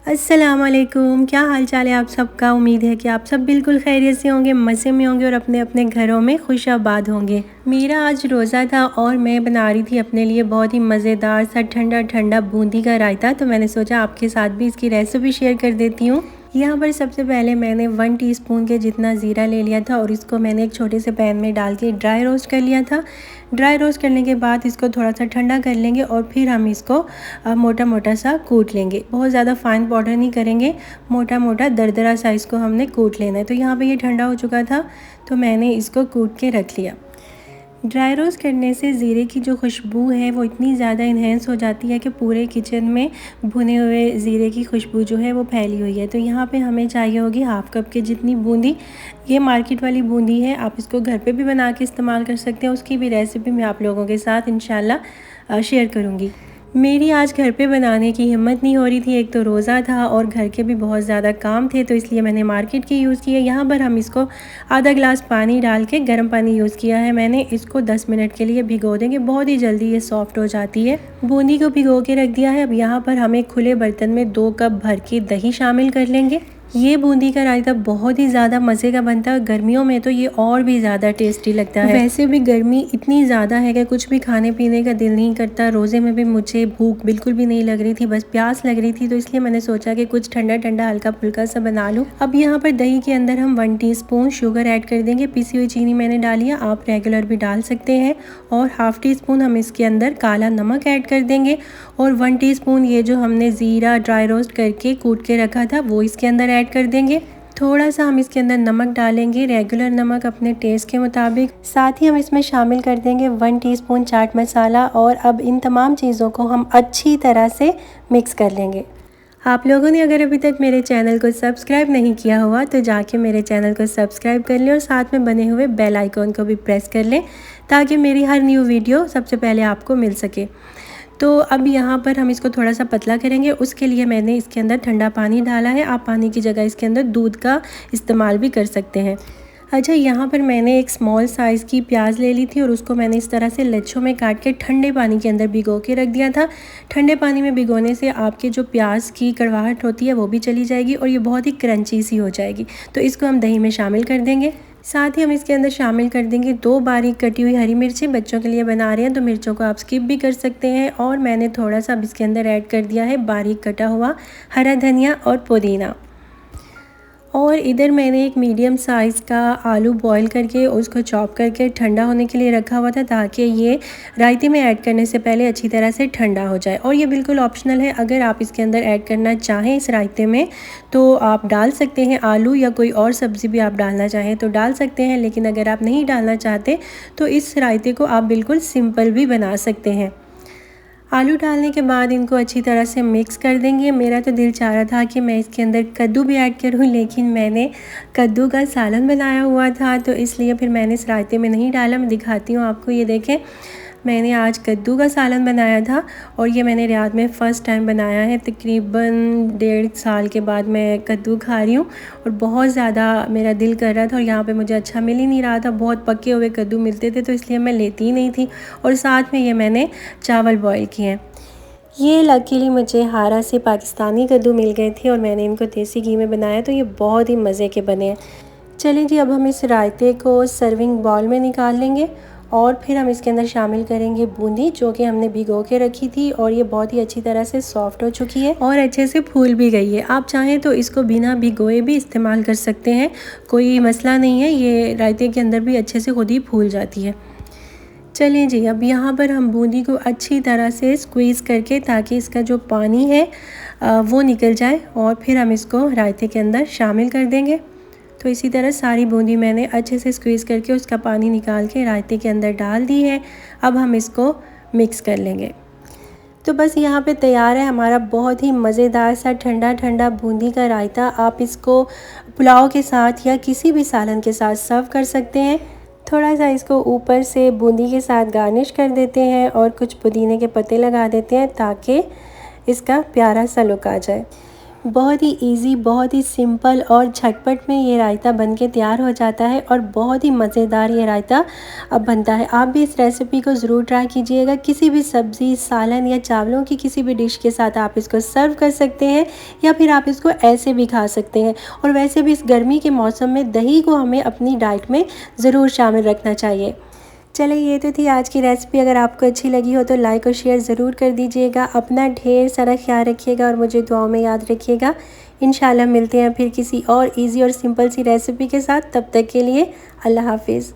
अस्सलाम वालेकुम। क्या हाल चाल है आप सबका। उम्मीद है कि आप सब बिल्कुल खैरियत से होंगे, मज़े में होंगे और अपने अपने घरों में खुश आबाद होंगे। मेरा आज रोज़ा था और मैं बना रही थी अपने लिए बहुत ही मज़ेदार सा ठंडा ठंडा बूंदी का रायता। तो मैंने सोचा आपके साथ भी इसकी रेसिपी शेयर कर देती हूँ। यहाँ पर सबसे पहले मैंने 1 टीस्पून के जितना ज़ीरा ले लिया था और इसको मैंने एक छोटे से पैन में डाल के ड्राई रोस्ट कर लिया था। ड्राई रोस्ट करने के बाद इसको थोड़ा सा ठंडा कर लेंगे और फिर हम इसको मोटा मोटा सा कूट लेंगे। बहुत ज़्यादा फाइन पाउडर नहीं करेंगे, मोटा मोटा दरदरा सा इसको हमने कूट लेना है। तो यहाँ पे ये ठंडा हो चुका था तो मैंने इसको कूट के रख लिया। ड्राई रोस्ट करने से ज़ीरे की जो खुशबू है वो इतनी ज़्यादा इन्हेंस हो जाती है कि पूरे किचन में भुने हुए ज़ीरे की खुशबू जो है वो फैली हुई है। तो यहाँ पे हमें चाहिए होगी हाफ़ कप के जितनी बूंदी। ये मार्केट वाली बूंदी है, आप इसको घर पे भी बना के इस्तेमाल कर सकते हैं। उसकी भी रेसिपी मैं आप लोगों के साथ इंशाल्लाह शेयर करूँगी। मेरी आज घर पे बनाने की हिम्मत नहीं हो रही थी, एक तो रोज़ा था और घर के भी बहुत ज़्यादा काम थे, तो इसलिए मैंने मार्केट की यूज़ की है। यहाँ पर हम इसको आधा गिलास पानी डाल के गर्म पानी यूज़ किया है मैंने। इसको 10 मिनट के लिए भिगो देंगे, बहुत ही जल्दी ये सॉफ्ट हो जाती है। बूंदी को भिगो के रख दिया है। अब यहाँ पर हम एक खुले बर्तन में 2 कप भर के दही शामिल कर लेंगे। ये बूंदी का रायता बहुत ही ज़्यादा मज़े का बनता है। गर्मियों में तो ये और भी ज़्यादा टेस्टी लगता है। वैसे भी गर्मी इतनी ज़्यादा है कि कुछ भी खाने पीने का दिल नहीं करता। रोज़े में भी मुझे भूख बिल्कुल भी नहीं लग रही थी, बस प्यास लग रही थी, तो इसलिए मैंने सोचा कि कुछ ठंडा ठंडा हल्का फुल्का सा बना लूँ। अब यहाँ पर दही के अंदर हम 1 टीस्पून शुगर ऐड कर देंगे। पिसी हुई चीनी मैंने डाली है, आप रेगुलर भी डाल सकते हैं। और हाफ़ टीस्पून हम इसके अंदर काला नमक ऐड कर देंगे और 1 टीस्पून ये जो हमने ज़ीरा ड्राई रोस्ट करके कूट के रखा था वो इसके अंदर ऐड कर देंगे। थोड़ा सा हम इसके अंदर नमक डालेंगे, रेगुलर नमक अपने टेस्ट के मुताबिक। साथ ही हम इसमें शामिल कर देंगे 1 टीस्पून चाट मसाला। और अब इन तमाम चीज़ों को हम अच्छी तरह से मिक्स कर लेंगे। आप लोगों ने अगर अभी तक मेरे चैनल को सब्सक्राइब नहीं किया हुआ तो जाके मेरे चैनल को सब्सक्राइब कर लें और साथ में बने हुए बेल आइकॉन को भी प्रेस कर लें ताकि मेरी हर न्यू वीडियो सबसे पहले आपको मिल सके। तो अब यहाँ पर हम इसको थोड़ा सा पतला करेंगे, उसके लिए मैंने इसके अंदर ठंडा पानी डाला है। आप पानी की जगह इसके अंदर दूध का इस्तेमाल भी कर सकते हैं। अच्छा, यहाँ पर मैंने एक स्मॉल साइज़ की प्याज ले ली थी और उसको मैंने इस तरह से लच्छों में काट के ठंडे पानी के अंदर भिगो के रख दिया था। ठंडे पानी में भिगोने से आपके जो प्याज की कड़वाहट होती है वो भी चली जाएगी और ये बहुत ही क्रंची सी हो जाएगी। तो इसको हम दही में शामिल कर देंगे। साथ ही हम इसके अंदर शामिल कर देंगे 2 बारीक कटी हुई हरी मिर्चें। बच्चों के लिए बना रहे हैं तो मिर्चों को आप स्किप भी कर सकते हैं। और मैंने थोड़ा सा अब इसके अंदर ऐड कर दिया है बारीक कटा हुआ हरा धनिया और पुदीना। और इधर मैंने एक मीडियम साइज़ का आलू बॉईल करके उसको चॉप करके ठंडा होने के लिए रखा हुआ था ताकि ये रायते में ऐड करने से पहले अच्छी तरह से ठंडा हो जाए। और ये बिल्कुल ऑप्शनल है, अगर आप इसके अंदर ऐड करना चाहें इस रायते में तो आप डाल सकते हैं। आलू या कोई और सब्ज़ी भी आप डालना चाहें तो डाल सकते हैं, लेकिन अगर आप नहीं डालना चाहते तो इस रायते को आप बिल्कुल सिंपल भी बना सकते हैं। आलू डालने के बाद इनको अच्छी तरह से मिक्स कर देंगे। मेरा तो दिल चाह रहा था कि मैं इसके अंदर कद्दू भी ऐड करूं, लेकिन मैंने कद्दू का सालन बनाया हुआ था तो इसलिए फिर मैंने इस रायते में नहीं डाला। मैं दिखाती हूं आपको, ये देखें मैंने आज कद्दू का सालन बनाया था और ये मैंने रियाद में फ़र्स्ट टाइम बनाया है। तकरीबन 1.5 साल के बाद मैं कद्दू खा रही हूँ और बहुत ज़्यादा मेरा दिल कर रहा था और यहाँ पे मुझे अच्छा मिल ही नहीं रहा था। बहुत पके हुए कद्दू मिलते थे तो इसलिए मैं लेती ही नहीं थी। और साथ में ये मैंने चावल बॉयल किए हैं। ये लकीली मुझे हारा से पाकिस्तानी कद्दू मिल गए थे और मैंने इनको देसी घी में बनाया तो ये बहुत ही मज़े के बने हैं। चलिए जी, अब हम इस रायते को सर्विंग बाउल में निकाल लेंगे और फिर हम इसके अंदर शामिल करेंगे बूंदी जो कि हमने भिगो के रखी थी और ये बहुत ही अच्छी तरह से सॉफ्ट हो चुकी है और अच्छे से फूल भी गई है। आप चाहें तो इसको बिना भिगोए भी इस्तेमाल कर सकते हैं, कोई मसला नहीं है। ये रायते के अंदर भी अच्छे से खुद ही फूल जाती है। चलिए जी, अब यहाँ पर हम बूंदी को अच्छी तरह से स्क्वीज़ करके ताकि इसका जो पानी है वो निकल जाए और फिर हम इसको रायते के अंदर शामिल कर देंगे। तो इसी तरह सारी बूंदी मैंने अच्छे से स्क्वीज़ करके उसका पानी निकाल के रायते के अंदर डाल दी है। अब हम इसको मिक्स कर लेंगे। तो बस यहाँ पे तैयार है हमारा बहुत ही मज़ेदार सा ठंडा ठंडा बूंदी का रायता। आप इसको पुलाव के साथ या किसी भी सालन के साथ सर्व कर सकते हैं। थोड़ा सा इसको ऊपर से बूंदी के साथ गार्निश कर देते हैं और कुछ पुदीने के पत्ते लगा देते हैं ताकि इसका प्यारा सा लुक आ जाए। बहुत ही इजी, बहुत ही सिंपल और झटपट में ये रायता बनके तैयार हो जाता है और बहुत ही मज़ेदार ये रायता अब बनता है। आप भी इस रेसिपी को ज़रूर ट्राई कीजिएगा। किसी भी सब्ज़ी, सालन या चावलों की किसी भी डिश के साथ आप इसको सर्व कर सकते हैं या फिर आप इसको ऐसे भी खा सकते हैं। और वैसे भी इस गर्मी के मौसम में दही को हमें अपनी डाइट में ज़रूर शामिल रखना चाहिए। चलिए, ये तो थी आज की रेसिपी। अगर आपको अच्छी लगी हो तो लाइक और शेयर ज़रूर कर दीजिएगा। अपना ढेर सारा ख्याल रखिएगा और मुझे दुआओं में याद रखिएगा। इंशाल्लाह मिलते हैं फिर किसी और इजी और सिंपल सी रेसिपी के साथ। तब तक के लिए अल्लाह हाफिज़।